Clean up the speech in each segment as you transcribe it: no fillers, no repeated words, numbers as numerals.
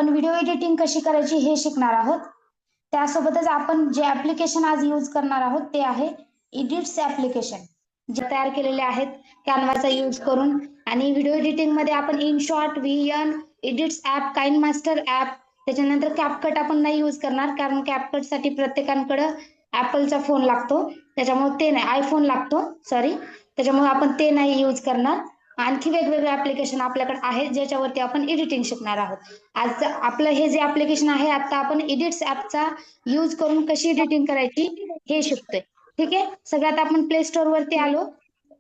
आपण video editing कशी करायची हे शिकणार आहोत. त्यासोबतच आपण जे ऍप्लिकेशन आज यूज करणार आहोत ते आहे एडिट्स ऍप्लिकेशन, जे तयार केलेले आहेत कॅनवाचा यूज करून. आणि व्हिडिओ एडिटिंग मध्ये आपण InShot, VN, edits app, KineMaster app, त्याच्यानंतर कॅपकट आपण नाही यूज करणार, कारण कॅपकट साठी प्रत्येकाकडे ऍपलचा फोन लागतो, त्याच्यामुळे ते नाही, आयफोन लागतो सॉरी, त्याच्यामुळे आपण ते नाही यूज करणार. आणखी वेगवेगळे ऍप्लिकेशन आपल्याकडे आहेत ज्याच्यावरती आपण एडिटिंग शिकणार आहोत. आज आपलं हे जे ऍप्लिकेशन आहे, आता आपण एडिट्स ऍपचा यूज करून कशी एडिटिंग करायची हे शिकतोय. ठीक आहे, सगळ्यात आपण प्ले स्टोर वरती आलो,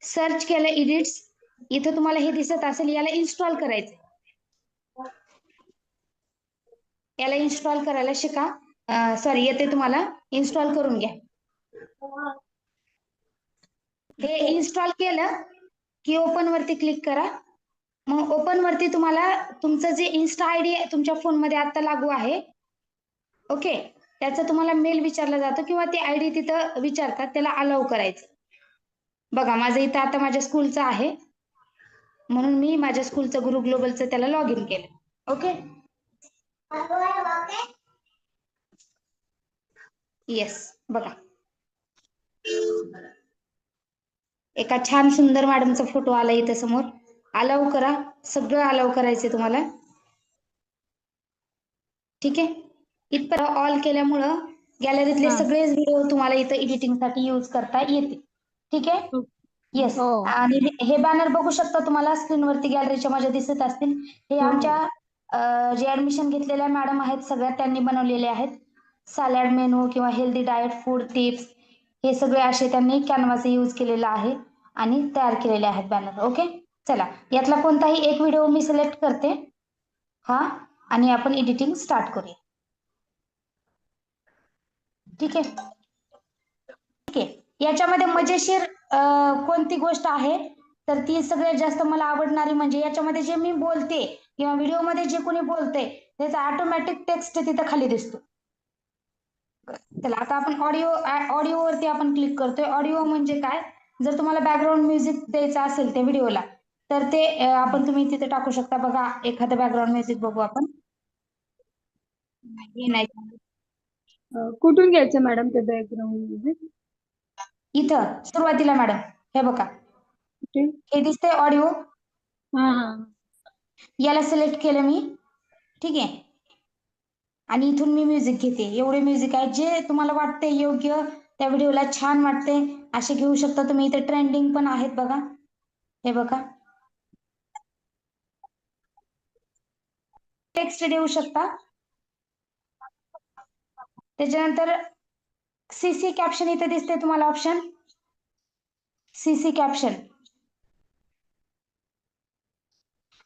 सर्च केलं एडिट्स, इथं तुम्हाला हे दिसत असेल, याला इन्स्टॉल करायचं. याला इन्स्टॉल करायला शिका, सॉरी येते तुम्हाला, इन्स्टॉल करून घ्या. हे इन्स्टॉल केलं की ओपन वरती क्लिक करा. मग ओपन वरती तुम्हाला तुमचं जे इन्स्टा आयडी तुमच्या फोन मध्ये आता लागू आहे, ओके, त्याचा तुम्हाला मेल विचारला जातो किंवा ती आयडी तिथं विचारतात, त्याला अलाउ करायचं. बघा माझं इथं आता माझ्या स्कूलचं आहे, म्हणून मी माझ्या स्कूलचं गुरु ग्लोबलचं त्याला लॉग इन केलं. ओके, येस, बघा एका छान सुंदर मॅडमचा फोटो आला इथं समोर. अलाउ करा, सगळं अलाउ करायचंय तुम्हाला. ठीक आहे, इथं ऑल केल्यामुळं गॅलरीतले सगळेच व्हिडिओ तुम्हाला इथं एडिटिंग साठी यूज करता येते. ठीक आहे, येस. आणि हे बॅनर बघू शकता तुम्हाला स्क्रीनवरती गॅलरीच्या माझ्या दिसत असतील. हे आमच्या जे ऍडमिशन घेतलेल्या मॅडम आहेत सगळ्या, त्यांनी बनवलेले आहेत. सॅलड मेनू किंवा हेल्दी डाएट, फूड टिप्स, हे सगळे असे त्यांनी कॅनवाचा यूज केलेला आहे आणि तयार केलेले आहेत बॅनर. ओके, चला यातला कोणताही एक व्हिडिओ मी सिलेक्ट करते, हा, आणि आपण एडिटिंग स्टार्ट करूया. ठीक आहे, ठीक आहे. याच्यामध्ये मजेशीर कोणती गोष्ट आहे तर ती सगळ्यात जास्त मला आवडणारी म्हणजे याच्यामध्ये जे मी बोलते किंवा व्हिडिओमध्ये जे कोणी बोलते त्याचा ऑटोमॅटिक टेक्स्ट तिथं खाली दिसतो. चला आता आपण ऑडिओवरती आपण क्लिक करतोय. ऑडिओ म्हणजे काय, जर तुम्हाला बॅकग्राऊंड म्युझिक द्यायचं असेल त्या व्हिडिओला तर ते आपण तुम्ही तिथे टाकू शकता. बघा एखादं बॅकग्राऊंड म्युझिक बघू आपण. नाही, कुठून घ्यायचं मॅडम ते बॅकग्राऊंड म्युझिक? इथं सुरुवातीला मॅडम हे बघा, हे दिसतंय ऑडिओ, याला सिलेक्ट केलं मी. ठीक आहे, आणि इथून मी म्युझिक घेते. एवढे म्युझिक आहे, जे तुम्हाला वाटते योग्य त्या व्हिडिओला छान वाटते असे घेऊ शकता तुम्ही. इथे ट्रेंडिंग पण आहेत बघा, हे बघा, टेक्स्ट देऊ शकता. त्याच्यानंतर CC कॅप्शन इथे दिसते तुम्हाला ऑप्शन, CC कॅप्शन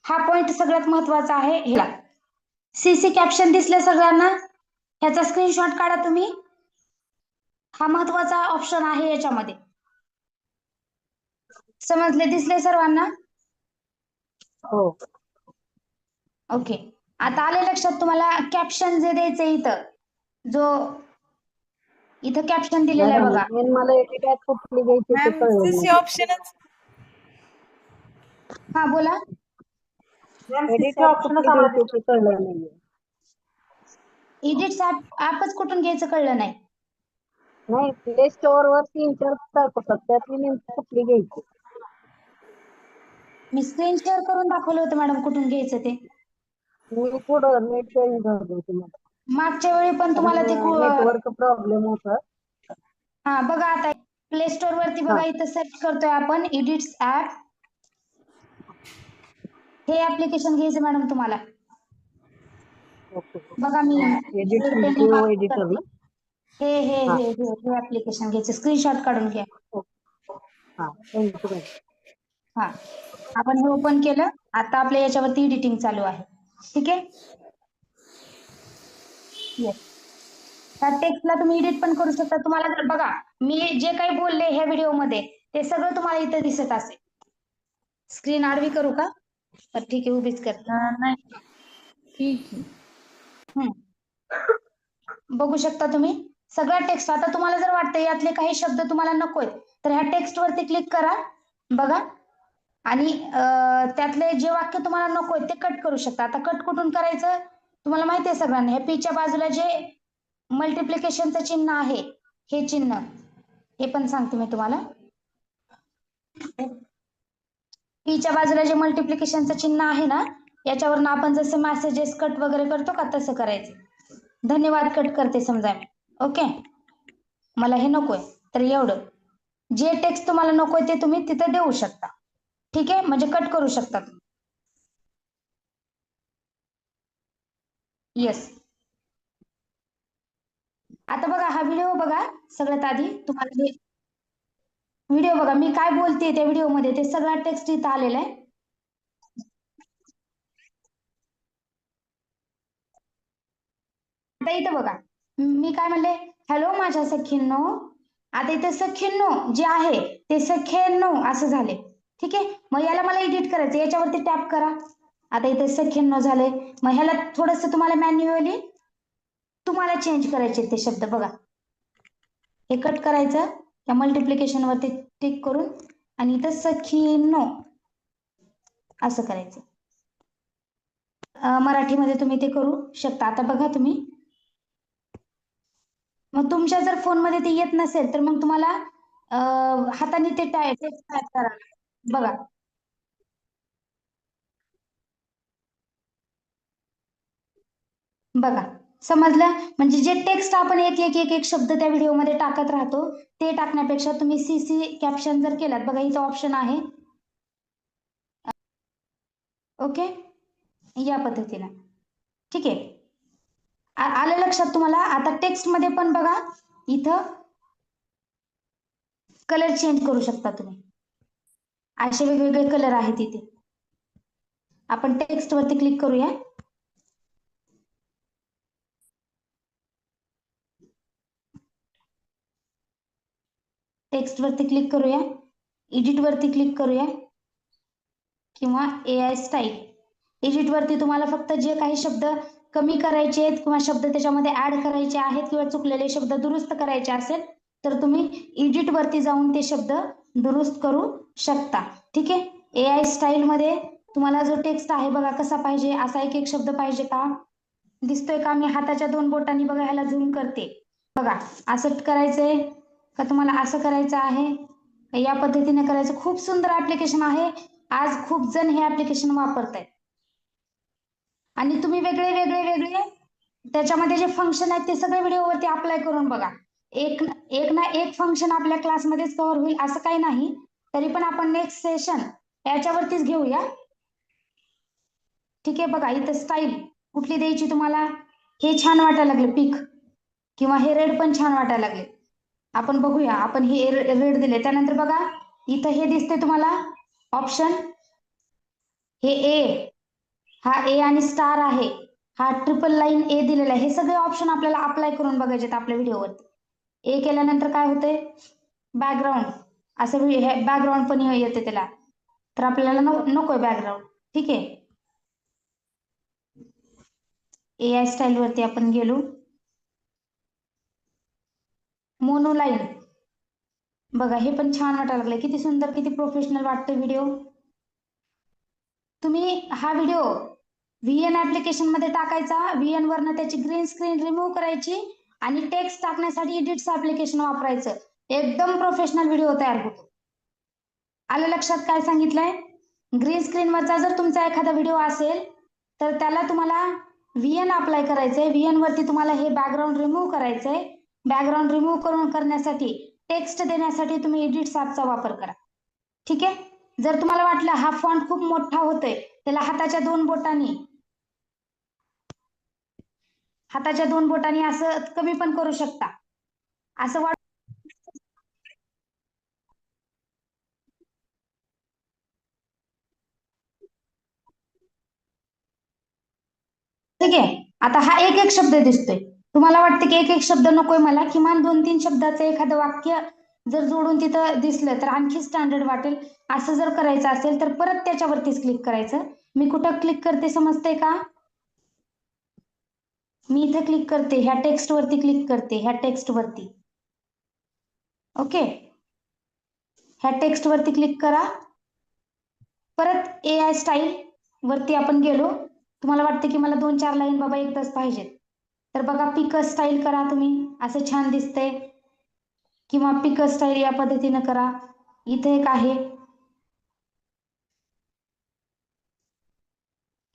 हा पॉइंट सगळ्यात महत्वाचा आहे. ह्याला CC कॅप्शन दिसले सगळ्यांना, ह्याचा स्क्रीनशॉट काढा तुम्ही. हा महत्वाचा ऑप्शन आहे याच्यामध्ये. समजले, दिसले सर्वांना? हो. ओके, आता आले लक्षात तुम्हाला कॅप्शन जे द्यायचं इथं, जो इथं कॅप्शन दिलेलं आहे बघा. मला एडिट कुठली घ्यायची ते कळलं नाही. ऑप्शनच, हा बोला. एडिट ऑप्शनच आम्हाला ते कळलं नाहीये. एडिट्स ऍपच कुठून घ्यायचं कळलं नाही? नाही, प्ले स्टोअर वर 3-4 दाखवतात, त्यातली नेमकी कुठली घ्यायची? मी स्क्रीन शेअर करून दाखवलं होतं मॅडम कुठून घ्यायचं ते. मी पुढं नेट जॉईन करतो तुम्हाला. मागच्या वेळी पण तुम्हाला ते नेटवर्क प्रॉब्लेम होता. हा बघा, आता प्ले स्टोर वरती बघा, इथं सर्च करतोय आपण एडिट्स ऍप. हे ऍप्लिकेशन घ्यायचं मॅडम तुम्हाला. बघा मी एडिटर ना? हे हे हे हे ऍप्लिकेशन घ्यायचं, स्क्रीनशॉट काढून घ्या. हा, आपण हे ओपन केलं. आता आपल्या याच्यावरती एडिटिंग चालू आहे. ठीक आहे, येस. त्या टेक्स्टला तुम्ही एडिट पण करू शकता. तुम्हाला जर बघा मी जे काही बोलले ह्या व्हिडिओ मध्ये ते सगळं तुम्हाला इथं दिसत असेल. स्क्रीन आडवी करू का? तर ठीक आहे, उभीच करते. नाही ठीक आहे. बघू शकता तुम्ही सगळा टेक्स्ट. आता तुम्हाला जर वाटतं यातले काही शब्द तुम्हाला नकोय तर ह्या टेक्स्ट वरती क्लिक करा, बघा, आणि त्यातले जे वाक्य तुम्हाला नकोय ते कट करू शकता. आता कट कुठून करायचं, तुम्हाला माहिती आहे सगळ्यांना, हे पीच्या बाजूला जे मल्टिप्लिकेशनचं चिन्ह आहे, हे चिन्ह, हे पण सांगते मी तुम्हाला. पीच्या बाजूला जे मल्टिप्लिकेशनचं चिन्ह आहे ना, याच्यावरून आपण जसं मेसेजेस कट वगैरे करतो का, तसं करायचं. धन्यवाद कट करते समजा मी. ओके, मला हे नकोय, तर एवढं जे टेक्स्ट तुम्हाला नकोय ते तुम्ही तिथं देऊ शकता. ठीक आहे, म्हणजे कट करू शकता तुम्ही. येस. आता बघा, हा व्हिडिओ बघा. सगळ्यात आधी तुम्हाला हे व्हिडिओ बघा, मी काय बोलते त्या व्हिडिओमध्ये ते सगळा टेक्स्ट इथं आलेला आहे. आता इथं बघा, मी काय म्हणले, हॅलो माझ्या सखींनो. आता इथे सखींनो जे आहे ते सखेंनो असं झाले. ठीक आहे, मग याला मला एडिट करायचं, याच्यावरती टॅप करा. आता इथे सखेंनो झाले. मग ह्याला थोडस तुम्हाला मॅन्युअली तुम्हाला चेंज करायचे ते शब्द. बघा, हे कट करायचं, या मल्टिप्लिकेशन वरती टिक करून, आणि इथं सखींनो असं करायचं. मराठीमध्ये तुम्ही ते करू शकता. आता बघा तुम्ही, मग तुमच्या जर फोनमध्ये ते येत नसेल तर मग तुम्हाला हाताने ते टाईप करा. बघा, बघा समजलं. म्हणजे जे टेक्स्ट आपण एक एक एक एक शब्द त्या व्हिडिओमध्ये टाकत राहतो, ते टाकण्यापेक्षा तुम्ही सीसी कॅप्शन जर केलात, बघा इथं ऑप्शन आहे. ओके, या पद्धतीनं. ठीक आहे, आलं लक्षात तुम्हाला. आता टेक्स्ट मध्ये पण बघा, इथं कलर चेंज करू शकता तुम्ही. असे वेगवेगळे कलर आहेत इथे. आपण टेक्स्ट वरती क्लिक करूया. टेक्स्ट वरती क्लिक करूया, एडिट वरती क्लिक करूया, किंवा AI स्टाईल. एडिट वरती तुम्हाला फक्त जे काही शब्द कमी करायचे आहेत किंवा शब्द त्याच्यामध्ये ऍड करायचे आहेत किंवा चुकलेले शब्द दुरुस्त करायचे असेल तर तुम्ही एडिट वरती जाऊन ते शब्द दुरुस्त करू शकता. ठीक आहे, AI स्टाईल मध्ये तुम्हाला जो टेक्स्ट आहे बघा कसा पाहिजे, असा एक एक शब्द पाहिजे का, दिसतोय का. मी हाताच्या 2 बोटांनी बघा ह्याला झूम करते. बघा, असं करायचंय का तुम्हाला असं करायचं आहे, या पद्धतीने करायचं. खूप सुंदर ऍप्लिकेशन आहे. आज खूप जण हे ऍप्लिकेशन वापरतायत. आणि तुम्ही वेगळे वेगळे वेगळे त्याच्यामध्ये जे फंक्शन आहेत ते सगळे व्हिडिओवरती अप्लाय करून बघा. एक ना एक फंक्शन आपल्या क्लासमध्येच कव्हर होईल असं काही नाही. तरी पण आपण नेक्स्ट सेशन याच्यावरतीच घेऊया. ठीक आहे, बघा इथं स्टाईल कुठली द्यायची तुम्हाला. हे छान वाटायला लागले पिक, किंवा हे रेड पण छान वाटायला लागले. आपण बघूया, आपण हे रेड दिले. त्यानंतर बघा इथं हे दिसते तुम्हाला ऑप्शन, हे ए, हा ए आणि स्टार आहे, हा ट्रिपल लाईन ए दिलेला आहे. हे सगळे ऑप्शन आपल्याला अप्लाय करून बघायचे आपल्या व्हिडिओवरती. ए केल्यानंतर काय होते, बॅकग्राऊंड असं बॅकग्राऊंड पण येते त्याला, तर आपल्याला नकोय बॅकग्राऊंड. ठीक आहे, AI स्टाईल वरती आपण गेलो. मोनोलाईन बघा, हे पण छान वाटायला लागलं. किती सुंदर, किती प्रोफेशनल वाटतं व्हिडिओ. तुम्ही हा व्हिडिओ VN ऍप्लिकेशन मध्ये टाकायचा, VN वरनं त्याची ग्रीन स्क्रीन रिमूव्ह करायची आणि टेक्स्ट टाकण्यासाठी एडिट्स ऍप्लिकेशन वापरायचं. एकदम प्रोफेशनल व्हिडिओ तयार होतो. आलं लक्षात काय सांगितलंय. ग्रीन स्क्रीन वरचा जर तुमचा एखादा व्हिडिओ असेल तर त्याला तुम्हाला VN अप्लाय करायचंय. VN वरती तुम्हाला हे बॅकग्राऊंड रिमूव्ह करायचंय. बॅकग्राऊंड रिमूव्ह करण्यासाठी टेक्स्ट देण्यासाठी तुम्ही एडिट्स ऍपचा वापर करा. ठीक आहे, जर तुम्हाला वाटलं हा फॉन्ट खूप मोठा होतोय, त्याला हाताच्या 2 बोटांनी असं कमी पण करू शकता. असं वाट ठीक आहे, आता हा एक एक शब्द दिसतोय. तुम्हाला वाटतं की एक एक शब्द नकोय मला, किमान 2-3 शब्दाचं एखादं वाक्य जर जोडून तिथं दिसलं तर आणखी स्टँडर्ड वाटेल. असं जर करायचं असेल तर परत त्याच्यावरतीच क्लिक करायचं. मी कुठं क्लिक करते समजते का, मी इथे क्लिक करते, ह्या टेक्स्ट वरती क्लिक करते, ह्या टेक्स्ट वरती. ओके, ह्या टेक्स्ट वरती क्लिक करा. परत AI स्टाईल वरती आपण गेलो. तुम्हाला वाटतं की मला 2-4 लाईन बाबा एकदाच पाहिजेत, तर बघा पिक अ स्टाईल करा तुम्ही, असं छान दिसतंय. किंवा पिक अ स्टाईल या पद्धतीनं करा. इथे एक आहे.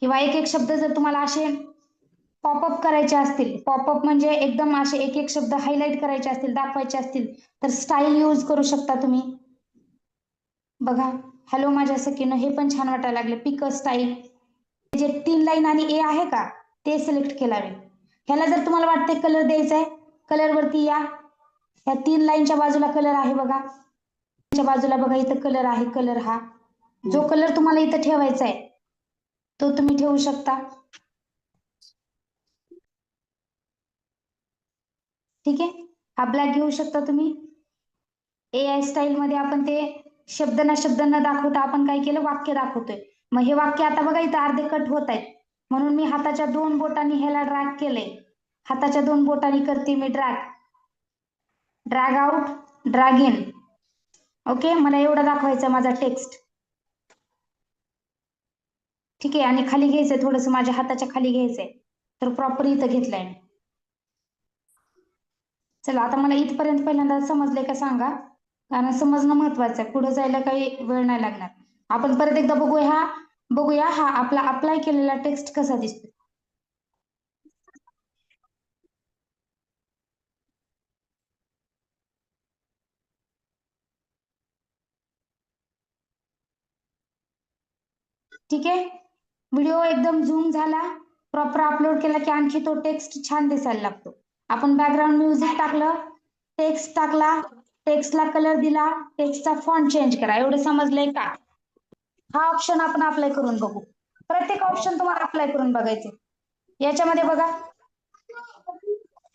किंवा एक एक शब्द जर तुम्हाला असे पॉपअप करायचे असतील, पॉपअप म्हणजे एकदम असे एक एक शब्द हायलाइट करायचे असतील, दाखवायचे असतील, तर स्टाईल यूज करू शकता तुम्ही. बघा, हॅलो माझ्या सखीनं, हे पण छान वाटायला लागले. पिक अ स्टाईल, जे 3 लाईन आणि ए आहे का ते सिलेक्ट केलावे. ह्याला जर तुम्हाला वाटते कलर द्यायचा आहे, कलर वरती या. ह्या 3 लाईनच्या बाजूला कलर आहे बघा, च्या बाजूला बघा इथं कलर आहे. कलर हा जो कलर तुम्हाला इथं ठेवायचा आहे तो तुम्ही ठेवू शकता. ठीक आहे, हा ब्लॅक घेऊ शकता तुम्ही. AI स्टाईल मध्ये आपण ते शब्द न दाखवता आपण काय केलं, वाक्य दाखवतोय. मग हे वाक्य आता बघा इथं अर्धे कट होत आहेत, म्हणून मी हाताच्या 2 बोटांनी ह्याला ड्रॅग केलंय. हाताच्या 2 बोटांनी करते मी drag, drag out, drag in. Okay, मला एवढा दाखवायचा माझा टेक्स्ट. ठीक आहे, आणि खाली घ्यायचंय, थोडंसं माझ्या हाताच्या खाली घ्यायचंय, तर प्रॉपर इथं घेतलंय. चला, आता मला इथपर्यंत पहिल्यांदा समजलंय का सांगा, कारण समजणं महत्वाचं आहे, पुढे जायला काही वेळ नाही लागणार. आपण परत एकदा बघूया हा आपला अप्लाय केलेला टेक्स्ट कसा दिसतो. ठीक आहे, व्हिडिओ एकदम झूम झाला, प्रॉपर अपलोड केला की आणखी तो टेक्स्ट छान दिसायला लागतो. आपण बॅकग्राऊंड म्युझिक टाकलं, टेक्स्ट टाकला, टेक्स्टला कलर दिला, टेक्स्टचा फॉन्ट चेंज करा. एवढं समजलंय का? हा ऑप्शन आपण अप्लाय करून बघू. प्रत्येक ऑप्शन तुम्हाला अप्लाय करून बघायचे. याच्यामध्ये बघा,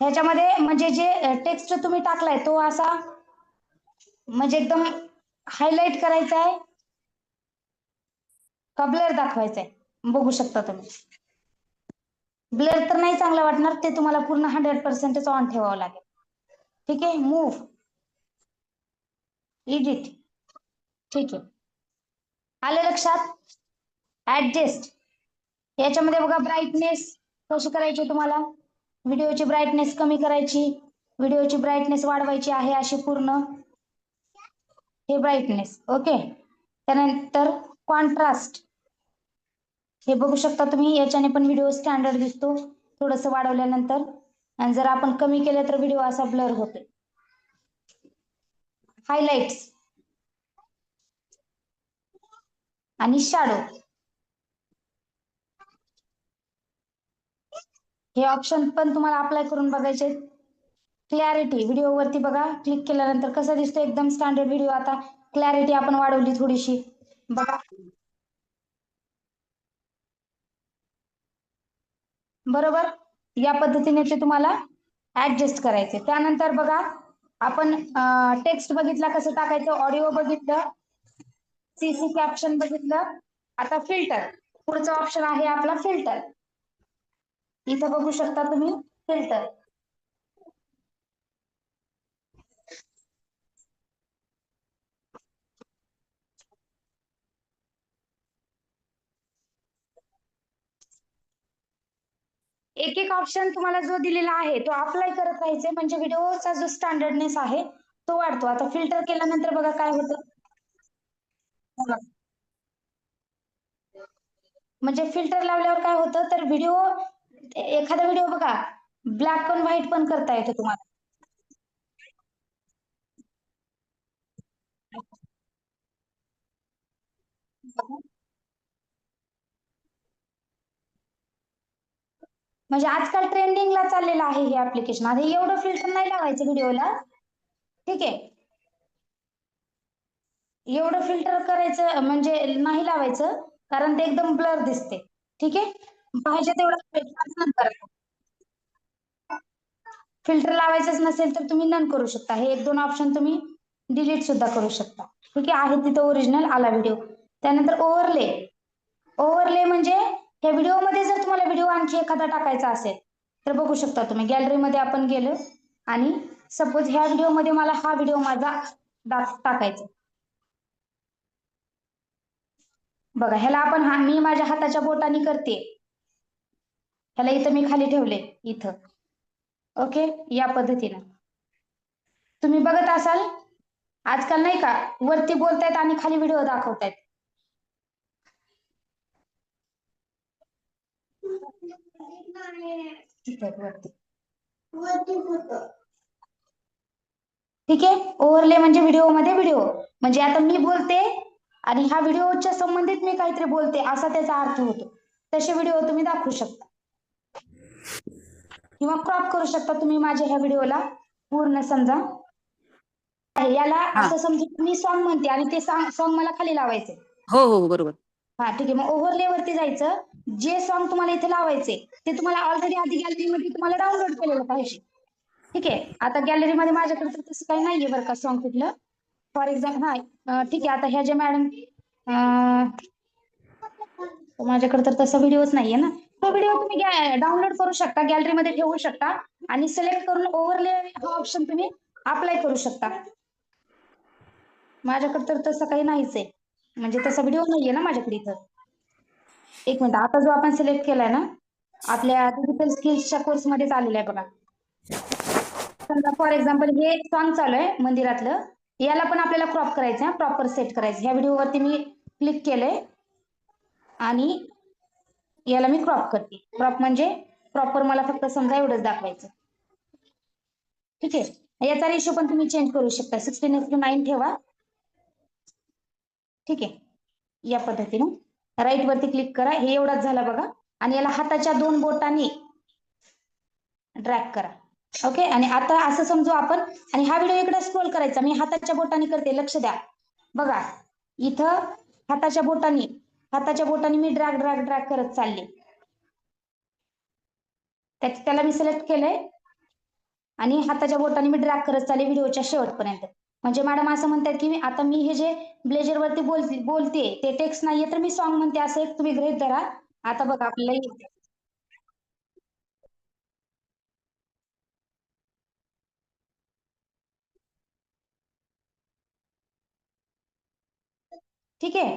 ह्याच्यामध्ये म्हणजे जे टेक्स्ट तुम्ही टाकलाय तो असा म्हणजे एकदम हायलाइट करायचा आहे का ब्लर दाखवायचा आहे, बघू शकता तुम्ही. ब्लर तर नाही चांगला वाटणार, ते तुम्हाला पूर्ण 100% ऑन ठेवावं लागेल. ठीक आहे, मूव्ह, एडिट. ठीक आहे, आले लक्षात. ऍडजस्ट, याच्यामध्ये बघा ब्राईटनेस कशी करायची तुम्हाला. व्हिडिओची ब्राईटनेस कमी करायची, व्हिडिओची ब्राईटनेस वाढवायची आहे अशी पूर्ण. हे ब्राईटनेस. ओके, त्यानंतर कॉन्ट्रास्ट, हे बघू शकता तुम्ही, याच्याने पण व्हिडिओ स्टँडर्ड दिसतो थोडस वाढवल्यानंतर. आणि जर आपण कमी केलं तर व्हिडिओ असा ब्लर होतो. हायलाइट्स आणि शॅडो, हे ऑप्शन पण तुम्हाला अप्लाय करून बघायचे. क्लॅरिटी, व्हिडिओ वरती बघा, क्लिक केल्यानंतर कसा दिसतो एकदम स्टँडर्ड व्हिडिओ. आता क्लॅरिटी आपण वाढवली थोडीशी बघा, बरोबर. या पद्धतीने ते तुम्हाला ऍडजस्ट करायचे. त्यानंतर बघा, आपण टेक्स्ट बघितला कसं टाकायचं, ऑडिओ बघितलं, सीसी कॅप्शन बघितलं. आता फिल्टर, पुढचा ऑप्शन आहे आपला फिल्टर. इथं बघू शकता तुम्ही फिल्टर. एक एक ऑप्शन तुम्हाला जो दिलेला आहे तो अप्लाय करत राहायचे, म्हणजे व्हिडिओचा जो स्टँडर्डनेस आहे तो वाढतो. आता फिल्टर केल्यानंतर बघा काय होतं, म्हणजे फिल्टर लावल्यावर काय होतं, तर व्हिडिओ, एखादा व्हिडिओ बघा ब्लॅक पण व्हाईट पण करता येतो तुम्हाला. म्हणजे आजकाल ट्रेंडिंगला चाललेलं आहे हे ऍप्लिकेशन. आता एवढं फिल्टर नाही लावायचं व्हिडिओला. ठीक आहे, एवढं फिल्टर करायचं म्हणजे नाही लावायचं, कारण ते एकदम ब्लर दिसते. ठीक आहे, पाहिजे तेवढं करायचं. फिल्टर लावायचंच नसेल तर तुम्ही नन करू शकता. हे 1-2 ऑप्शन तुम्ही डिलीट सुद्धा करू शकता. ठीक आहे तिथं ओरिजिनल आला व्हिडिओ. त्यानंतर ओव्हरले, ओव्हरले म्हणजे ह्या व्हिडिओमध्ये जर तुम्हाला व्हिडिओ आणखी एखादा टाकायचा असेल तर बघू शकता तुम्ही, गॅलरीमध्ये आपण गेलो आणि सपोज ह्या व्हिडिओमध्ये मला हा व्हिडिओ माझा टाकायचा. बघा, ह्याला आपण मी माझ्या हाताच्या बोटाने करते, ह्याला इथं मी खाली ठेवले इथं. ओके, या पद्धतीनं तुम्ही बघत असाल. आजकाल नाही का वरती बोलतायत आणि खाली व्हिडिओ दाखवतायत. ठीक आहे. ओव्हरले म्हणजे व्हिडिओ मध्ये व्हिडिओ, म्हणजे आता मी बोलते आणि ह्या व्हिडिओच्या संबंधित मी काहीतरी बोलते असा त्याचा अर्थ होतो. तसे व्हिडिओ तुम्ही दाखवू शकता किंवा क्रॉप करू शकता तुम्ही माझ्या ह्या व्हिडिओला. पूर्ण समजा याला हा असं समजून मी सॉन्ग म्हणते आणि ते सॉन्ग मला खाली लावायचे. हो हो बरोबर. हा ठीक आहे. मग ओव्हरले वरती जायचं. जे सॉन्ग तुम्हाला इथे लावायचे ते तुम्हाला ऑलरेडी आधी गॅलरीमध्ये तुम्हाला डाउनलोड केलेलं पाहिजे. ठीक आहे. आता गॅलरीमध्ये माझ्याकडे तर तसं काही नाहीये बरं का सॉन्ग कुठलं. फॉर एक्झाम्पल ठीक आहे. आता ह्या जे मॅडम माझ्याकडे तर तसा व्हिडिओच नाहीये ना. तो व्हिडिओ तुम्ही डाउनलोड करू शकता, गॅलरीमध्ये ठेवू शकता आणि सिलेक्ट करून ओव्हरले हा ऑप्शन तुम्ही अप्लाय करू शकता. माझ्याकडे तर तसं काही नाहीच आहे, म्हणजे तसा व्हिडिओ नाहीये ना माझ्याकडे इथं. एक मिनिट, आता जो आपण सिलेक्ट केलाय ना आपल्या डिजिटल स्किल्सच्या कोर्समध्येच आलेला आहे बघा. समजा फॉर एक्झाम्पल हे एक सॉन्ग चालू आहे मंदिरातलं, याला पण आपल्याला क्रॉप करायचं आहे, प्रॉपर सेट करायचं. ह्या व्हिडिओवरती मी क्लिक केलंय आणि याला मी क्रॉप करते. क्रॉप म्हणजे प्रॉपर मला फक्त समजा एवढंच दाखवायचं. ठीक आहे. याचा रेशो पण तुम्ही चेंज करू शकता. 16:9 ठेवा. ठीक आहे. या पद्धतीने राईट वरती क्लिक करा. हे एवढाच झाला बघा. आणि याला हाताच्या 2 बोटांनी ड्रॅग करा. ओके. आणि आता असं समजू आपण, आणि हा व्हिडिओ इकडे स्क्रोल करायचा. मी हाताच्या बोटांनी करते, लक्ष द्या बघा. इथं हाताच्या बोटांनी मी ड्रॅग ड्रॅग ड्रॅग करत चालले. त्याला मी सिलेक्ट केलंय आणि हाताच्या बोटांनी मी ड्रॅग करत चालले व्हिडिओच्या शेवटपर्यंत. म्हणजे मॅडम असं म्हणतात की आता मी हे जे ब्लेजर वरती बोलते ते टेक्स्ट नाहीये तर मी सॉन्ग म्हणते, असं एक तुम्ही गृहीत धरा. आता बघा आपल्याला ठीक आहे.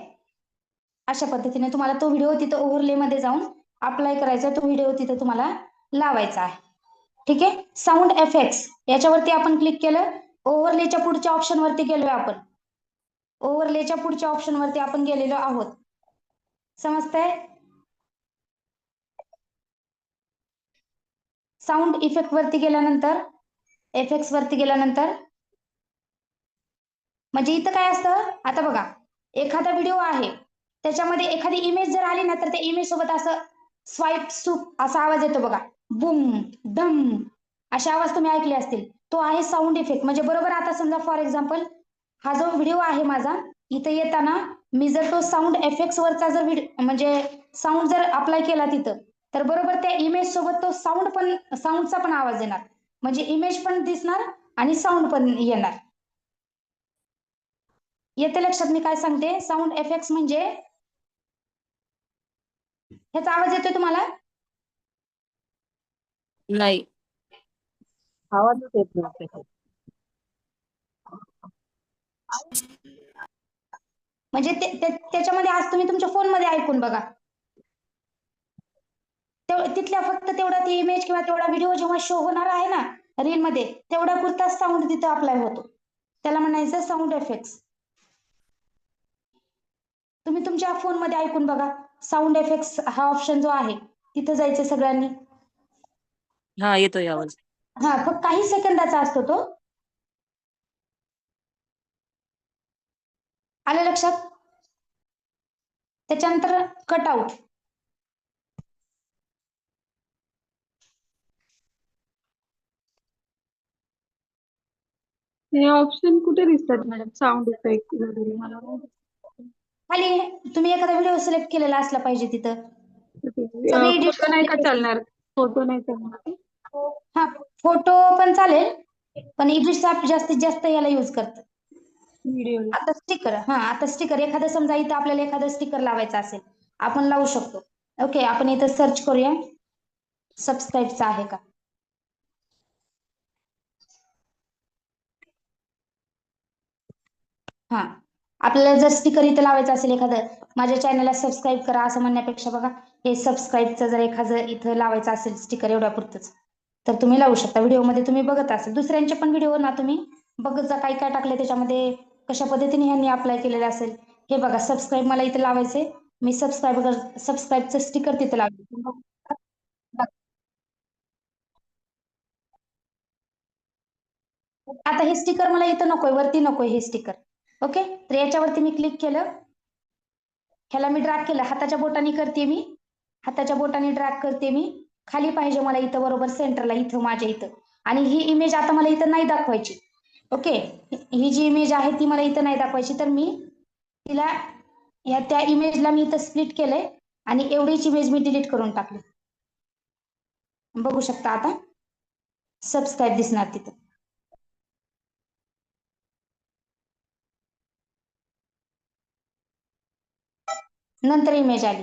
अशा पद्धतीने तुम्हाला तो व्हिडिओ तिथं ओव्हरले मध्ये जाऊन अप्लाय करायचा. तो व्हिडिओ तिथं तुम्हाला लावायचा आहे. ठीक आहे. साऊंड इफेक्ट्स याच्यावरती आपण क्लिक केलं. ओव्हरलेच्या पुढच्या ऑप्शन वरती गेलोय आपण. ओव्हरलेच्या पुढच्या ऑप्शन वरती आपण गेलेलो आहोत. समजतंय? साऊंड इफेक्ट वरती गेल्यानंतर, इफेक्ट्स वरती गेल्यानंतर म्हणजे इथं काय असतं, आता बघा एखादा व्हिडिओ आहे त्याच्यामध्ये एखादी इमेज जर आली ना तर त्या इमेज सोबत असं स्वाईप सूप असा आवाज येतो बघा. बुम डम असे आवाज तुम्ही ऐकले असतील. तो आहे साऊंड इफेक्ट. म्हणजे बरोबर आता समजा फॉर एक्झाम्पल हा जो व्हिडिओ आहे माझा, इथं येताना मी जर तो साऊंड इफेक्ट्स वरचा जर म्हणजे साऊंड जर अप्लाय केला तिथं, तर बरोबर त्या इमेज सोबत तो साऊंडचा पण आवाज येणार. म्हणजे इमेज पण दिसणार आणि साऊंड पण येणार. येते लक्षात मी काय सांगते? साऊंड इफेक्ट्स म्हणजे ह्याचा आवाज येतोय तुम्हाला? नाही. आवाजच येत नाही त्याच्यात. म्हणजे त्याच्यामध्ये आज तुम्ही तुमच्या फोनमध्ये ऐकून बघा. तिथल्या फक्त तेवढा ती इमेज किंवा तेवढा व्हिडिओ जेव्हा शो होणार आहे ना रील मध्ये, तेवढा पुरताच साऊंड तिथं अप्लाय होतो. त्याला म्हणायचं साऊंड इफेक्ट्स. तुम्ही तुमच्या फोनमध्ये ऐकून बघा. साऊंड इफेक्ट्स हा ऑप्शन जो आहे तिथं जायचं सगळ्यांनी. हा येतोय आवाज. हा फक्त काही सेकंदाचा असतो तो. आलं लक्षात? त्याच्यानंतर कटआउट. हे ऑप्शन कुठे दिसतात मॅडम? साऊंड इफेक्ट वगैरे मला खाली तुम्ही एखादा व्हिडिओ सिलेक्ट केलेला असला पाहिजे तिथं. सगळे एडिट फोटो नाही का चालणार? फोटो नाही चालणार. हा फोटो पण चालेल, पण इडिट जास्तीत जास्त याला युज करतात. व्हिडिओ. आता स्टिकर एखादं समजा इथं आपल्याला एखादं स्टिकर लावायचं असेल, आपण लावू शकतो. ओके. आपण इथं सर्च करूया सबस्क्राईबचा आहे का. आपल्याला जर स्टिकर इथं लावायचं असेल एखादं, माझ्या चॅनलला सबस्क्राईब करा असं म्हणण्यापेक्षा बघा हे सबस्क्राईबचं जर एखादं इथं लावायचं असेल स्टिकर एवढ्या पुरतच तर तुम्ही लावू शकता. व्हिडिओमध्ये तुम्ही बघत असाल दुसऱ्यांचे पण व्हिडिओ ना तुम्ही बघत जा काय काय टाकले त्याच्यामध्ये कशा पद्धतीने ह्यांनी अप्लाय केलेलं असेल. हे बघा सबस्क्राईब मला इथं लावायचंय. मी सबस्क्राईबचं स्टिकर तिथं लावले. आता हे स्टिकर मला इथं नकोय, वरती नकोय हे स्टिकर. ओके, तर याच्यावरती मी क्लिक केलं, ह्याला मी ड्रॅग केलं, हाताच्या बोटाने करते मी, हाताच्या बोटाने ड्रॅग करते मी. खाली पाहिजे मला इथं बरोबर सेंटरला, इथं माझ्या इथं. आणि ही इमेज आता मला इथं नाही दाखवायची. ओके, ही जी इमेज आहे ती मला इथं नाही दाखवायची, तर मी तिला त्या इमेजला मी इथं स्प्लिट केलंय आणि एवढीच इमेज मी डिलीट करून टाकली. बघू शकता आता सबस्क्राईब दिसणार तिथं. नंतर इमेज आली.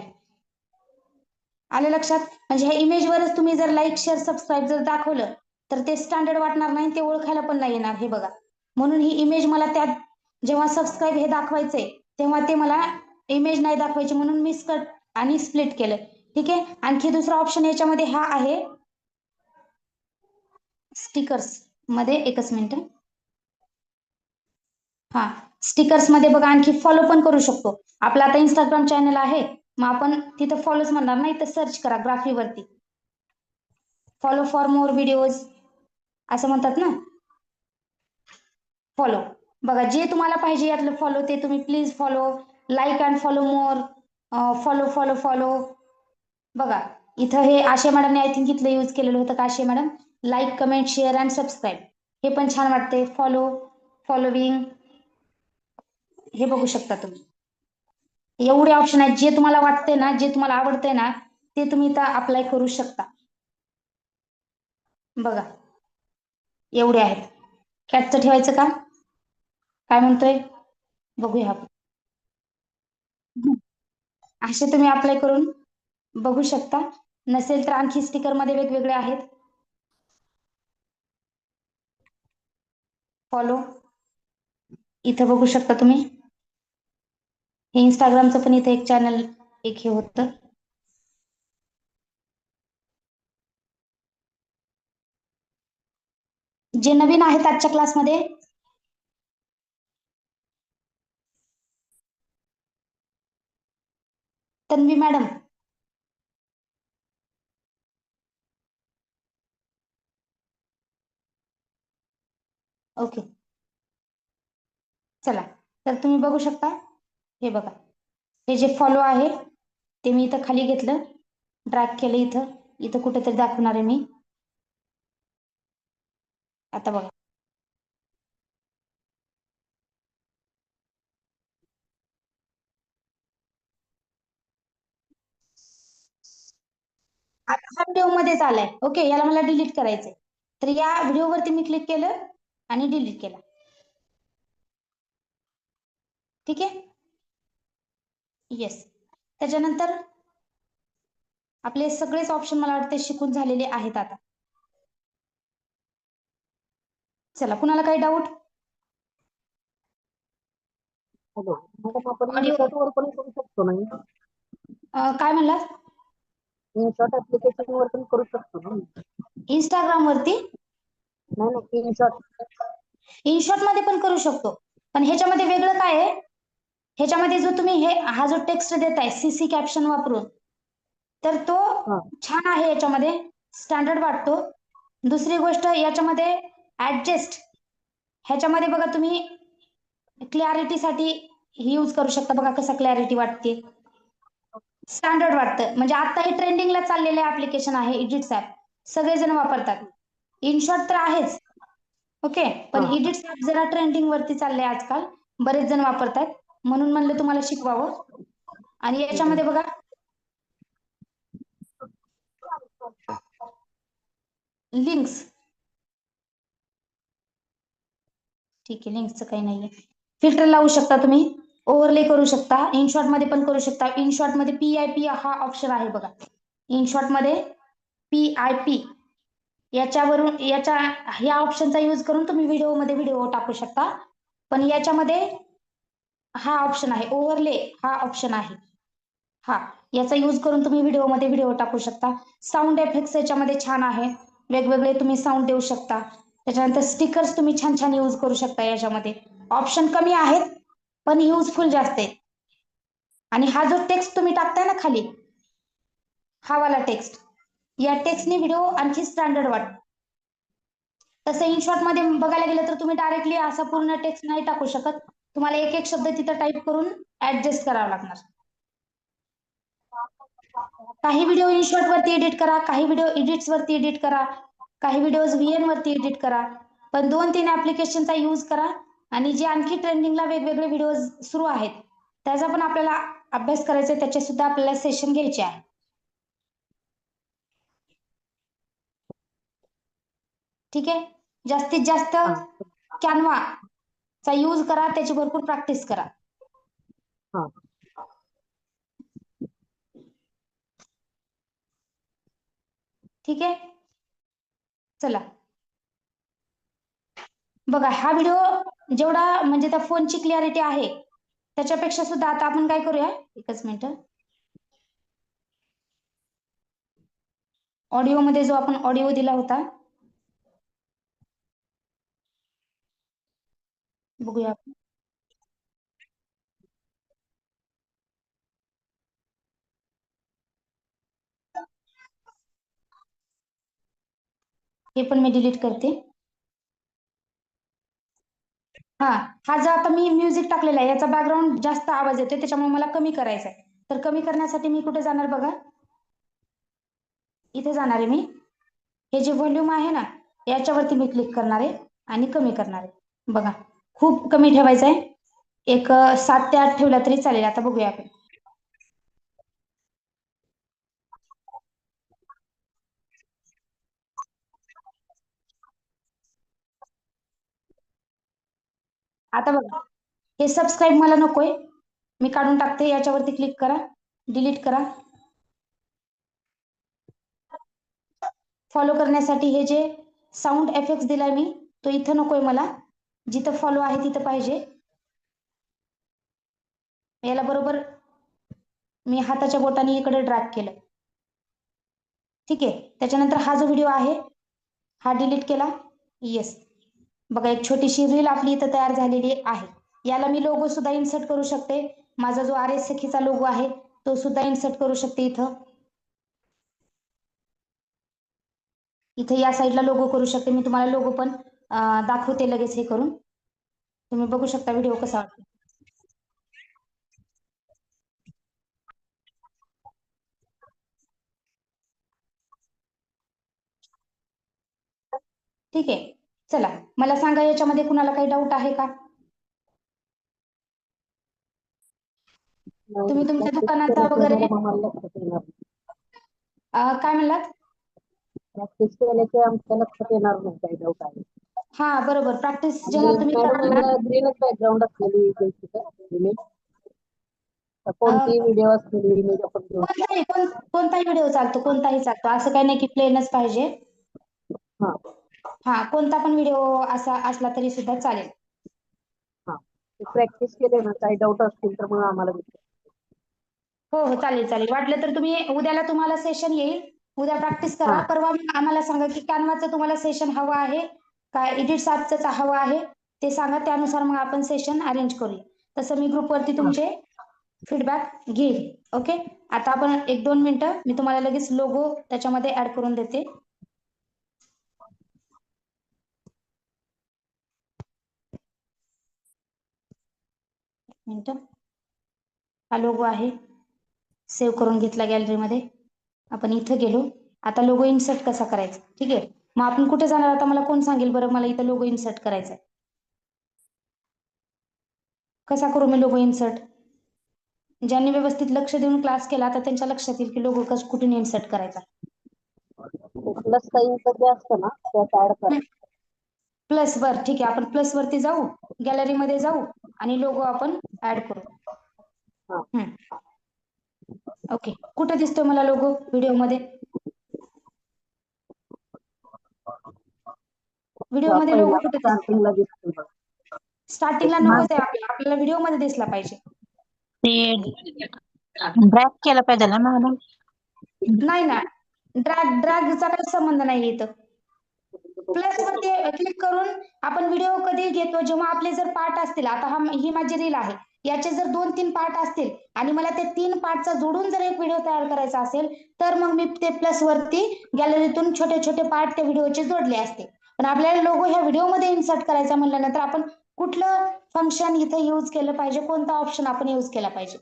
आले लक्षात? म्हणजे ह्या इमेजवरच तुम्ही जर लाईक शेअर सबस्क्राईब जर दाखवलं तर ते स्टँडर्ड वाटणार नाही, ते ओळखायला पण नाही येणार. हे बघा, म्हणून ही इमेज मला त्यात जेव्हा सबस्क्राईब हे दाखवायचंय तेव्हा ते मला इमेज नाही दाखवायची, म्हणून मी कट आणि स्प्लिट केलं. ठीक आहे, आणखी दुसरा ऑप्शन याच्यामध्ये हा आहे स्टिकर्स मध्ये. एकच मिनिट. हा, स्टिकर्स मध्ये बघा आणखी फॉलो पण करू शकतो. आपला आता इंस्टाग्राम चॅनल आहे, मग आपण तिथं फॉलोच म्हणणार नाही, तर सर्च करा ग्राफीवरती फॉलो फॉर मोर व्हिडिओज असं म्हणतात ना, फॉलो. बघा जे तुम्हाला पाहिजे यातलं फॉलो ते तुम्ही please follow, like and follow more, follow follow follow. बघा इथं हे आशे मॅडमने आय थिंक इथलं यूज केलेलं होतं का आशे madam, like comment share and subscribe. हे पण छान वाटते. फॉलो, फॉलोविंग, हे बघू शकता तुम्ही. एवढे ऑप्शन आहेत, जे तुम्हाला वाटते ना, जे तुम्हाला आवडते ना ते तुम्ही इथं अप्लाय करू शकता. बघा एवढे आहेत. कॅटचं ठेवायचं का, काय म्हणतोय बघूया आपण. असे तुम्ही अप्लाय करून बघू शकता. नसेल तर आणखी स्टिकर मध्ये वेगवेगळे आहेत. फॉलो इथं बघू शकता तुम्ही. हे इंस्टाग्रामचं पण इथे एक चॅनल एक हे होतं. जे नवीन आहेत आजच्या क्लासमध्ये तन्वी मॅडम, ओके चला, तर तुम्ही बघू शकता. हे बघा, हे जे फॉलो आहे ते मी इथं खाली घेतलं, ड्रॅग केलं, इथं इथं कुठेतरी दाखवणार आहे मी. आता बघा, आता हा व्हिडिओ मध्येच आलाय. ओके, याला मला डिलीट करायचंय, तर या व्हिडिओवरती मी क्लिक केलं आणि डिलीट केला. ठीक आहे, येस. त्याच्यानंतर आपले सगळेच ऑप्शन मला वाटते शिकून झालेले आहेत आता. चला, कुणाला काही डाऊट? मॅडम आपण ऑडिओ इन्शॉट वर पण करू शकतो ना, काय म्हणलात? इन्शॉट ऍप्लिकेशन वर पण करू शकतो ना. इंस्टाग्राम वरती नाही नाही, इन्शॉट. इनशॉट मध्ये पण करू शकतो, पण ह्याच्यामध्ये वेगळं काय आहे, ह्याच्यामध्ये जो तुम्ही हा जो टेक्स्ट देताय सीसी कॅप्शन वापरून, तर तो हा छान आहे, याच्यामध्ये स्टँडर्ड वाटतो. दुसरी गोष्ट याच्यामध्ये ऍडजस्ट, ह्याच्यामध्ये बघा तुम्ही क्लॅरिटीसाठी यूज करू शकता. बघा कसा क्लॅरिटी वाटते, स्टँडर्ड वाटतं. म्हणजे आता हे ट्रेंडिंगला चाललेलं ऍप्लिकेशन आहे इडिट्स ऍप, सगळेजण वापरतात. इनशॉट तर आहेच, ओके, पण हा इडिट्स ऍप जरा ट्रेंडिंग वरती चाललंय आजकाल, बरेच जण वापरतात, म्हणून म्हणलं तुम्हाला शिकवावं. आणि याच्यामध्ये बघा लिंक्स, ठीक आहे, लिंक्सचं काही नाहीये. फिल्टर लावू शकता तुम्ही, ओव्हरले करू शकता, इनशॉट मध्ये पण करू शकता. इनशॉट मध्ये PIP हा ऑप्शन आहे बघा. इनशॉट मध्ये PIP याच्यावरून ह्या ऑप्शनचा यूज करून तुम्ही व्हिडिओ टाकू शकता. पण याच्यामध्ये हा ऑप्शन आहे, ओव्हरले हा ऑप्शन आहे. हा, याचा यूज करून तुम्ही व्हिडिओमध्ये व्हिडिओ टाकू शकता. साऊंड इफेक्ट्स याच्यामध्ये छान आहे. वेगवेगळे तुम्ही साऊंड देऊ शकता. त्याच्यानंतर स्टिकर्स तुम्ही छान छान यूज करू शकता. याच्यामध्ये ऑप्शन कमी आहेत पण युजफुल जास्त आहेत. आणि हा जो टेक्स्ट तुम्ही टाकताय ना खाली, हा वाला टेक्स्ट, या टेक्स्टने व्हिडिओ आणखी स्टँडर्ड वाटतो. तसं इन शॉर्ट मध्ये बघायला गेलं तर तुम्ही डायरेक्टली असा पूर्ण टेक्स्ट नाही टाकू शकत. तुम्हाला एक एक शब्द तिथं टाईप करून ऍडजस्ट करावा लागणार. काही व्हिडिओ इन शॉर्ट वरती एडिट करा, काही व्हिडिओ एडिट्स वरती एडिट करा, काही व्हिडिओज VN वरती एडिट करा. पण 2-3 ऍप्लिकेशनचा यूज करा. आणि जे आणखी ट्रेंडिंगला वेगवेगळे व्हिडिओज सुरू आहेत त्याचा पण आपल्याला अभ्यास करायचा आहे. त्याचे सुद्धा आपल्याला सेशन घ्यायचे आहे. ठीक आहे. जास्तीत जास्त हा कॅनवा चा यूज करा. त्याची भरपूर प्रॅक्टिस करा. हा ठीक आहे. चला बघा, हा व्हिडिओ जेवढा म्हणजे त्या फोनची क्लिअरिटी आहे त्याच्यापेक्षा सुद्धा आता आपण काय करूया, एकच मिनिट. ऑडिओ मध्ये जो आपण ऑडिओ दिला होता, बघूया आपण. हे पण मी डिलीट करते. हा, हा जो आता मी म्युझिक टाकलेला आहे याचा बॅकग्राऊंड जास्त आवाज येतोय त्याच्यामुळे मला कमी करायचा आहे. तर कमी करण्यासाठी मी कुठे जाणार बघा, इथे जाणार आहे मी. हे जे व्हॉल्यूम आहे ना याच्यावरती मी क्लिक करणार आहे आणि कमी करणार आहे. बघा, खूप कमी ठेवायचं आहे. एक 7 ते 8 ठेवला तरी चालेल. आता बघूया आपण. आता बघा, हे सबस्क्राईब मला नकोय, मी काढून टाकते. याच्यावरती क्लिक करा, डिलीट करा. फॉलो करण्यासाठी हे जे साऊंड इफेक्ट्स दिलाय मी, तो इथं नकोय मला. जिथं फॉलो आहे तिथं पाहिजे. याला बरोबर मी हाताच्या बोटाने इकडे ड्रॅग केलं. ठीक आहे. त्याच्यानंतर हा जो व्हिडिओ आहे हा डिलीट केला. येस, बघा एक छोटीशी रील आपली इथं तयार झालेली आहे. याला मी लोगो सुद्धा इन्सर्ट करू शकते. माझा जो RS सखीचा लोगो आहे तो सुद्धा इन्सर्ट करू शकते. इथे या साईडला लोगो करू शकते. मी तुम्हाला लोगो पण दाखवते लगेच हे करून. तुम्ही बघू शकता व्हिडिओ कसा वाटतो. ठीक आहे. चला मला सांगा, याच्यामध्ये कुणाला काही डाऊट आहे का? तुम्ही तुमच्या प्रॅक्टिस दुकानाचा केल्याशिवाय वगैरे मॅडम आम्हाला लक्षात येणार नाही. काय म्हणलात? प्रॅक्टिस केल्याशिवाय आमच्या लक्षात येणार नाही काही डाऊट आहे. हा बरोबर, प्रॅक्टिस जेव्हा आणि तुम्ही मॅडम कराल ना, मला ग्रीनच बॅकग्राऊंड असलेली द्यायची का इमेज? अं, कोणतीही व्हिडिओ असलेली इमेज आपण घेऊ शकतो. कोणताही व्हिडिओ चालतो, कोणताही चालतो. असं काही नाही की प्लेनच पाहिजे. हा हा, कोणता पण व्हिडिओ असा असला तरी सुद्धा चालेल. हा, प्रॅक्टिस केले ना, काही डाऊट असतील तर मग आम्हाला विचारा. हो हो, चालेल चालेल. वाटलं तर तुम्ही उद्याला तुम्हाला सेशन येईल, उद्या प्रॅक्टिस हा करा. परवा आम्हाला सांगा की कॅनवाचं तुम्हाला सेशन हवं आहे का एडिट ॲपच हवं आहे, ते सांगा. त्यानुसार मग आपण सेशन अरेंज करूया. तसं मी ग्रुपवरती हा तुमचे फीडबॅक घेईल. ओके. आता आपण 1-2 मिनिटं, मी तुम्हाला लगेच लोगो त्याच्यामध्ये ऍड करून देते. मिनिट. हा लोगो आहे, सेव्ह करून घेतला गॅलरीमध्ये. आपण इथं गेलो. आता लोगो इन्सर्ट कसा करायचा, ठीक आहे. मग आपण कुठे जाणार आता, मला कोण सांगेल बरं? मला इथं लोगो इन्सर्ट करायचा आहे. कसा करू मी लोगो इन्सर्ट? ज्यांनी व्यवस्थित लक्ष देऊन क्लास केला तर त्यांच्या लक्षात येईल की लोगो कुठून इन्सर्ट करायचा. प्लस साईनचं जे असतं ना त्यात ऍड करा. प्लस वर, ठीक आहे. आपण प्लस वरती जाऊ, गॅलरीमध्ये जाऊ आणि लोगो आपण ऍड करू. हा ओके. कुठे दिसतोय मला लोगो व्हिडिओमध्ये? व्हिडिओमध्ये लोगो पहिला कुठे दिसतो? स्टार्टिंगला दिसतो बघ. स्टार्टिंगला नकोच आहे आपल्याला व्हिडिओमध्ये दिसला पाहिजे. ड्रॅग केलं पाहिजे ना मॅडम. नाही ना, ड्रॅगचा काही संबंध नाही इथं. प्लस वरती क्लिक करून आपण व्हिडिओ कधी घेतो जेव्हा आपले जर पार्ट असतील, आता ही माझी रील आहे, याचे जर 2-3 पार्ट असतील आणि मला ते 3 पार्टचा जोडून जर एक व्हिडिओ तयार करायचा असेल तर मग मी ते प्लस वरती गॅलरीतून छोटे छोटे पार्ट त्या व्हिडिओचे जोडले असते. पण आपल्याला लोगो ह्या व्हिडिओमध्ये इन्सर्ट करायचा म्हटल्यानंतर आपण कुठलं फंक्शन इथे यूज केलं पाहिजे, कोणता ऑप्शन आपण यूज केला पाहिजे?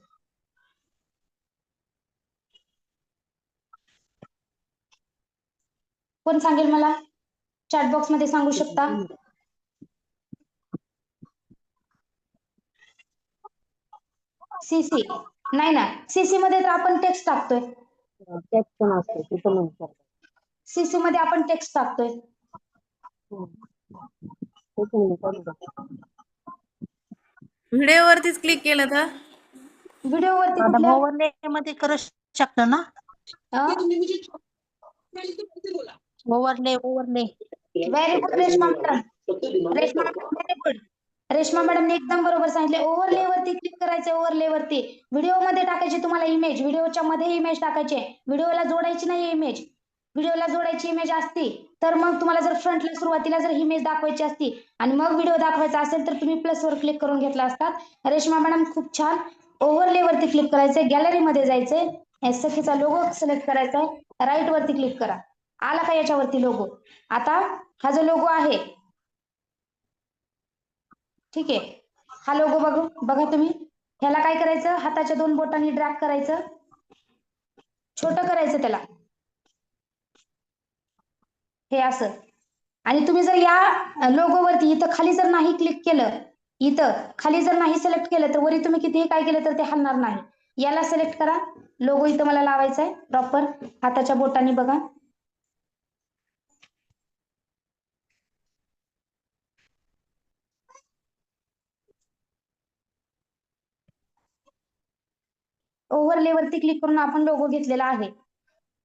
कोण सांगेल मला? चॅट बॉक्स मध्ये सांगू शकता. सीसी नाही ना, सीसी मध्ये तर आपण टेक्स्ट टाकतोय. टेक्स्ट पण असते तिथं नंतर. सीसी मध्ये आपण टेक्स्ट टाकतोय. व्हिडिओ वरतीच क्लिक केलं तर व्हिडिओ वरती मॅडम कुठल्या ओव्हरले मध्ये करू शकतो ना? Overlay very good Reshma madam. Reshma madam very good. Reshma मॅडमने एकदम बरोबर सांगितले. ओव्हरले वरती क्लिक करायचे. ओव्हरले वरती व्हिडिओ मध्ये टाकायची तुम्हाला इमेज, व्हिडिओच्या मध्ये इमेज टाकायची. व्हिडिओला जोडायची नाही इमेज. व्हिडिओला जोडायची इमेज असती तर मग तुम्हाला जर फ्रंटला सुरुवातीला जर इमेज दाखवायची असती आणि मग व्हिडिओ दाखवायचा असेल तर तुम्ही प्लस वर क्लिक करून घेतला असता. रेश्मा मॅडम खूप छान. ओव्हरले वरती क्लिक करायचंय, गॅलरी मध्ये जायचंय, सखीचा लोगो सिलेक्ट करायचा आहे, राईट वरती क्लिक करा. आला का याच्यावरती लोगो? आता हा जो लोगो आहे, ठीक आहे, हा लोगो बघा तुम्ही. ह्याला काय करायचं? हाताच्या 2 बोटांनी ड्रॅग करायचं, छोटं करायचं त्याला, हे असं. आणि तुम्ही जर या लोगो वरती इथं खाली जर नाही क्लिक केलं, इथं खाली जर नाही सिलेक्ट केलं तर वरी तुम्ही कितीही काय केलं तर ते हलणार नाही. याला सिलेक्ट करा. लोगो इथं मला लावायचा आहे प्रॉपर हाताच्या बोटांनी बघा. ओव्हरले वरती क्लिक करून आपण लोगो घेतलेला आहे.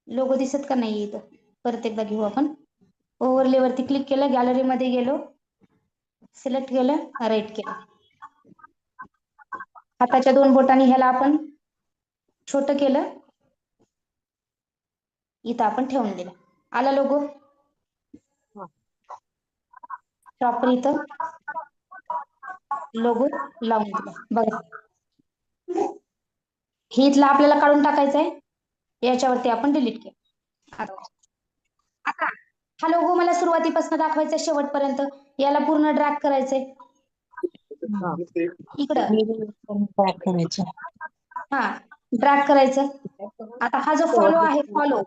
लोगो दिसत का नाही इथं? परत एकदा घेऊ आपण. ओव्हरले वरती क्लिक केलं, गॅलरी मध्ये गेलो, सिलेक्ट केलं, राईट केलं. हाताच्या 2 बोटांनी ह्याला आपण छोटं केलं, इथं आपण ठेवून दिलं. आला लोगो प्रॉपर इथं लोगो लावून दिला. बघा हे इथलं आपल्याला काढून टाकायचं आहे. याच्यावरती आपण डिलीट केलं. आता हा लोगो मला सुरुवातीपासून दाखवायचा शेवटपर्यंत. याला पूर्ण ड्रॅग करायचंय इकडं. ड्रॅग करायचं. हा ड्रॅग करायचं. आता हा जो फॉलो आहे, फॉलो,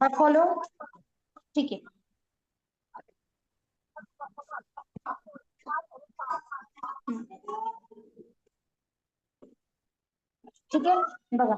हा फॉलो, ठीक आहे. ठीक आहे बघा.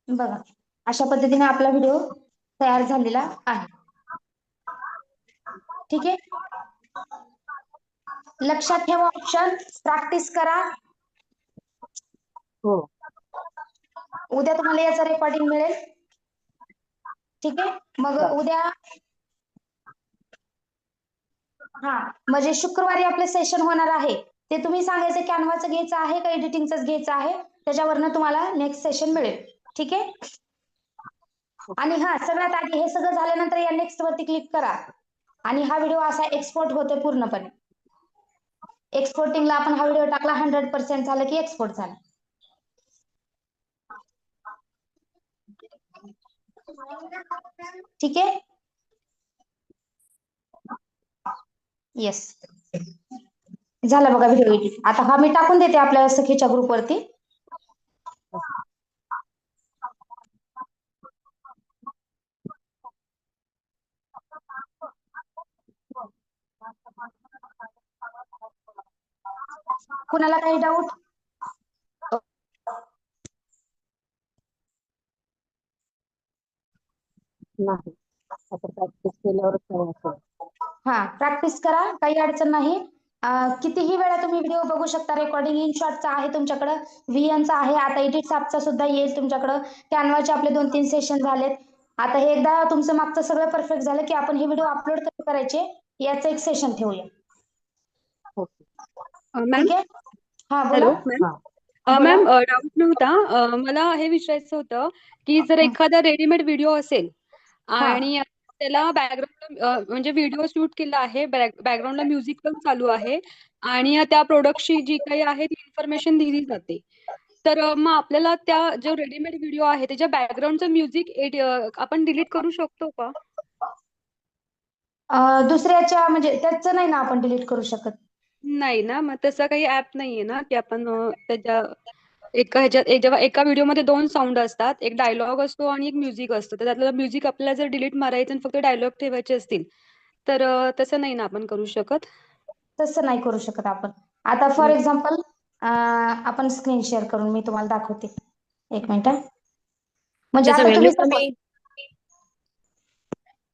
बघा अशा पद्धतीने आपला व्हिडिओ तयार झालेला आहे. ठीक आहे. लक्षात ठेवा ऑप्शन, प्रॅक्टिस करा. हो. उद्या तुम्हाला याचं रेकॉर्डिंग मिळेल. ठीक आहे. मग उद्या हा म्हणजे शुक्रवारी आपले सेशन होणार आहे. ते तुम्ही सांगायचं कॅनव्हाचं घ्यायचं आहे का एडिटिंगच घ्यायचं आहे, त्याच्यावरनं तुम्हाला नेक्स्ट सेशन मिळेल. ठीक आहे. आणि हा सगळ्यात आधी हे सगळं झाल्यानंतर या नेक्स्ट वरती क्लिक करा आणि हा व्हिडिओ असा एक्सपोर्ट होतो पूर्णपणे. एक्सपोर्टिंगला आपण हा व्हिडिओ टाकला, 100% झालं की एक्सपोर्ट झाला. ठीक आहे. येस झालं बघा व्हिडिओ एडिट. आता हा मी टाकून देते आपल्या सखीच्या ग्रुपवरती. कुणाला काही डाऊट? नाही आता प्रॅक्टिस केल्यावरच करायचं. हा, प्रॅक्टिस करा, काही अडचण नाही. कितीही वेळा तुम्ही व्हिडिओ बघू शकता. रेकॉर्डिंग इन शॉर्टचा आहे तुमच्याकडं, VNचा आहे, आता एडिट चा सुद्धा येईल तुमच्याकडं. कॅनवाचे आपले 2-3 सेशन झालेत. आता हे एकदा तुमचं मागचं सगळं परफेक्ट झालं की आपण हे व्हिडिओ अपलोड कसे करायचे याचं एक सेशन ठेवूया. ओके. मॅम ठीक आहे? हा, बोला. हॅलो मॅम हा बोला. मॅम डाऊट नव्हता. मला हे विचारायचं होतं की जर एखादा रेडीमेड व्हिडिओ असेल हा. आणि त्याला बॅकग्राऊंड म्हणजे व्हिडिओ शूट केला आहे, बॅकग्राऊंडला म्युझिक पण चालू आहे आणि त्या प्रोडक्टची जी काही आहे ती इन्फॉर्मेशन दिली जाते. तर मग आपल्याला त्या जो रेडीमेड व्हिडिओ आहे त्याच्या बॅकग्राऊंडचं म्युझिक आपण डिलीट करू शकतो का? दुसऱ्याच्या म्हणजे त्याचं नाही ना आपण डिलीट करू शकत. नाही ना, मग तसं काही ऍप नाहीये ना की आपण त्याच्या जेव्हा एका व्हिडिओमध्ये 2 साऊंड असतात, एक डायलॉग असतो आणि एक म्युझिक असतं. तर त्यातलं म्युझिक आपल्याला जर डिलीट मारायचं आणि फक्त डायलॉग ठेवायचे असतील, तर तसं नाही ना आपण करू शकत? तसं नाही करू शकत आपण. आता फॉर एक्झाम्पल आपण स्क्रीन शेअर करून मी तुम्हाला दाखवते. एक मिनिट. म्हणजे त्याचा आता व्हॅल्यू तुम्ही कमी.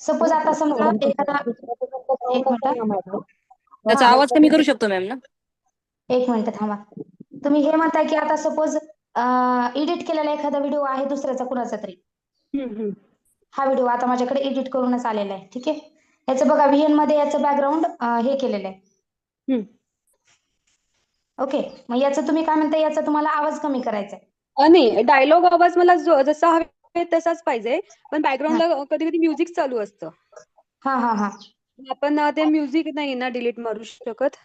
सपोज आता समजा एखादा, दुसऱ्याचं एक मिनिट. आहे ना मॅडम. त्याचा हा, आवाज कमी करू शकतो मॅम ना? एक मिनिट थांबा. तुम्ही हे म्हणताय की आता सपोज एडिट केलेला एखादा व्हिडिओ आहे दुसऱ्याचा कुणाचा तरी. हा व्हिडिओ आता माझ्याकडे एडिट करूनच आलेला आहे. ठीक आहे. याचं बघा VN मध्ये याचं बॅकग्राऊंड हे केलेलं आहे. ओके. मग याचं तुम्ही काय म्हणताय, याचा तुम्हाला आवाज कमी करायचा आहे. नाही, डायलॉग आवाज मला जसा हवा तसाच पाहिजे, पण बॅकग्राऊंडला कधी कधी म्युझिक चालू असतं. हा हा हा. आपण ते म्युझिक नाही ना डिलीट मारू शकत?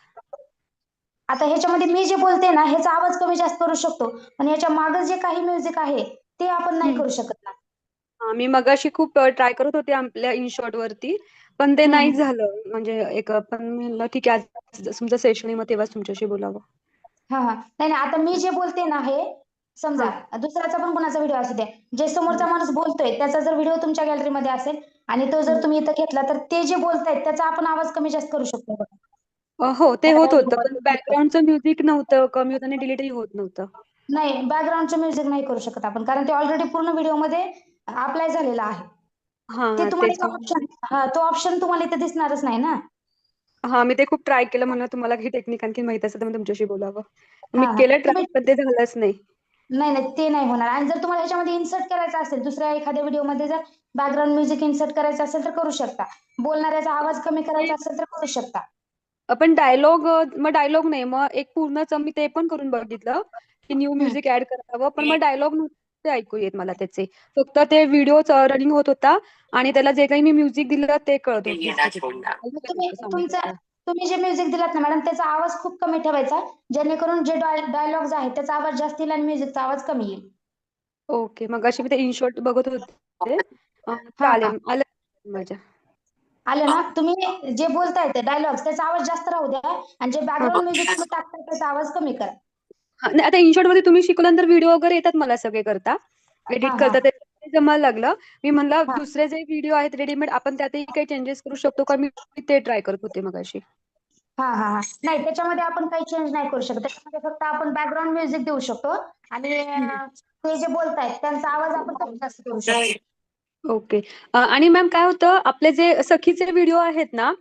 आता ह्याच्यामध्ये मी जे बोलते ना ह्याचा आवाज कमी जास्त करू शकतो, पण याच्या मागे जे काही म्युझिक आहे ते आपण नाही करू शकत ना. मी मगाशी खूप ट्राय करत होते आपल्या इनशॉट वरती, पण ते नाही झालं. म्हणजे पण म्हणलं ठीक आहे, आज तुमचं सेशन आहे मग तेव्हाच तुमच्याशी बोलावं. हा हा. नाही नाही, आता मी जे बोलते ना हे समजा दुसऱ्याचा पण कोणाचा व्हिडिओ असू द्या, जे समोरचा माणूस बोलतोय त्याचा जर व्हिडिओ तुमच्या गॅलरीमध्ये असेल आणि तो जर तुम्ही इथं घेतला तर ते जे बोलतायत त्याचा आपण आवाज कमी जास्त करू शकतो बघा. हो, ते होत होतं, पण बॅकग्राऊंडचं म्युझिक नव्हतं, कमी होतं आणि डिलीटही होत नव्हतं. नाही, बॅकग्राऊंडचं म्युझिक नाही करू शकत आपण, कारण ते ऑलरेडी पूर्ण व्हिडिओमध्ये अप्लाय झालेला आहे. ते तुम्हाला तेच. एक ऑप्शन, तो ऑप्शन तुम्हाला इथे दिसणारच नाही ना. मी ते खूप ट्राय केलं, म्हणलं तुम्हाला ही टेक्निक आणखी माहित असेल तर मग तुमच्याशी बोलावं. मी हा हा. केलं ट्राय, पण ते झालंच नाही. नाही नाही, ते नाही होणार. आणि जर तुम्हाला ह्याच्यामध्ये इन्सर्ट करायचं असेल, दुसऱ्या एखाद्या व्हिडिओमध्ये जर बॅकग्राऊंड म्युझिक इन्सर्ट करायचं असेल तर करू शकता. बोलणाऱ्याचा आवाज कमी करायचा असेल तर करू शकता. पण डायलॉग, मग डायलॉग नाही, मग एक पूर्णच मी ते पण करून बघितलं की न्यू म्युझिक ऍड करावं, पण मग डायलॉग नव्हते ऐकू येत मला त्याचे. फक्त ते व्हिडिओ रनिंग होत होता आणि त्याला जे काही मी म्युझिक दिलं ते कळत होतं. तुम्ही जे म्युझिक दिलात ना मॅडम त्याचा आवाज खूप कमी ठेवायचा, जेणेकरून जे डायलॉग्स आहेत त्याचा आवाज जास्त येईल आणि म्युझिकचा आवाज कमी येईल. ओके. मग अशी मी ते इनशॉट बघत होते. हा हा. चालेल, आलं माझ्या. आलं ना. तुम्ही जे बोलताय डायलॉग्स त्याचा आवाज जास्त राहू द्या आणि जे बॅकग्राऊंड म्युझिक तुम्ही टाकताय त्याचा आवाज कमी करा. नाही, आता इनशॉट मध्ये तुम्ही शिकल्यानंतर व्हिडिओ वगैरे येतात मला सगळे करता, एडिट हा हा करता, ते जमायला लागलं. मी म्हणलं हा. दुसरे जे व्हिडिओ आहेत रेडीमेड आपण त्यातही काही चेंजेस करू शकतो का, मी ते ट्राय करत होते मगाशी. हा हा हा. नाही, त्याच्यामध्ये आपण काही चेंज नाही करू शकत. त्याच्यामध्ये फक्त आपण बॅकग्राऊंड म्युझिक देऊ शकतो आणि ते जे बोलतायत त्यांचा आवाज आपण कमी जास्त करू शकतो. ओके. आणि मॅम काय होतं, आपले जे सखीचे व्हिडिओ आहेत ना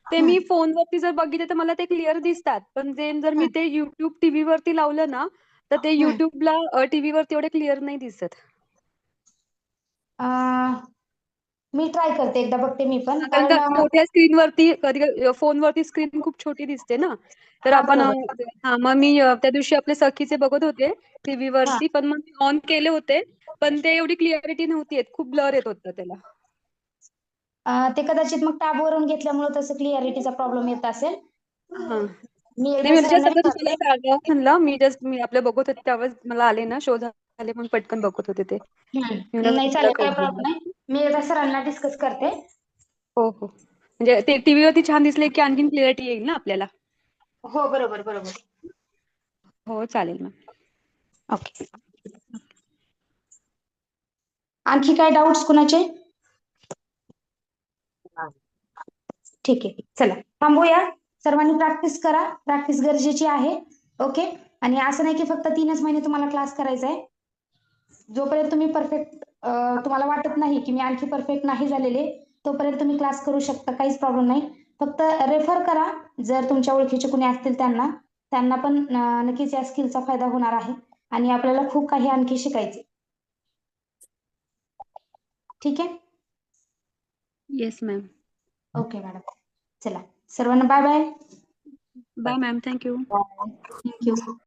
ते मी फोनवरती जर बघितले तर मला ते क्लिअर दिसतात, पण जर मी ते युट्यूब टीव्ही वरती लावलं ना तर ते युट्यूबला टीव्ही वरती एवढे क्लिअर नाही दिसत. मी ट्राय करते, एकदा बघते मी पण, कारण का कारण मोठ्या स्क्रीनवरती, कधी फोनवरती स्क्रीन खूप छोटी दिसते ना, तर हा आपण बरोबर. मग मी त्या दिवशी आपले सखीचे बघत होते टीव्ही हा. वरती, पण मग ऑन केले होते, पण ते एवढी क्लिअरिटी नव्हती येत, खूप ब्लर येत होतं त्याला. ते कदाचित मग टॅब वरून घेतल्यामुळे तसं क्लिअरिटीचा प्रॉब्लेम येत असेल. मी नाही, एकदा मी सरांना जस्ट आता विचारते. तुम्हाला सांगावं म्हणलं, मी आपलं बघत होते त्यावेळेस मला आले ना, शो झाले पण पटकन बघत होते ते. नाही, चालेल, काही प्रॉब्लेम नाही. मी एकदा सरांना डिस्कस करते. हो हो. म्हणजे ते टीव्ही वरती छान दिसले की आणखीन क्लिअरिटी येईल ना आपल्याला. हो, बरोबर बरोबर. हो, चालेल मॅम. ओके. आणखी काय डाऊट्स कुणाचे? ठीक आहे, चला थांबूया. सर्वांनी प्रॅक्टिस करा, प्रॅक्टिस गरजेची आहे. ओके. आणि असं नाही की फक्त 3च महिने तुम्हाला क्लास करायचा आहे. जोपर्यंत तुम्ही परफेक्ट तुम्हाला वाटत नाही की मी आणखी परफेक्ट नाही झालेले, तोपर्यंत तुम्ही क्लास करू शकता, काहीच प्रॉब्लेम नाही. फक्त रेफर करा जर तुमच्या ओळखीचे कुणी असतील त्यांना. त्यांना पण नक्कीच या स्किलचा फायदा होणार आहे आणि आपल्याला खूप काही आणखी शिकायचे. ठीक आहे. Yes ma'am. Okay madam. चला सर्वांना bye bye. Bye ma'am. Thank you. Thank you.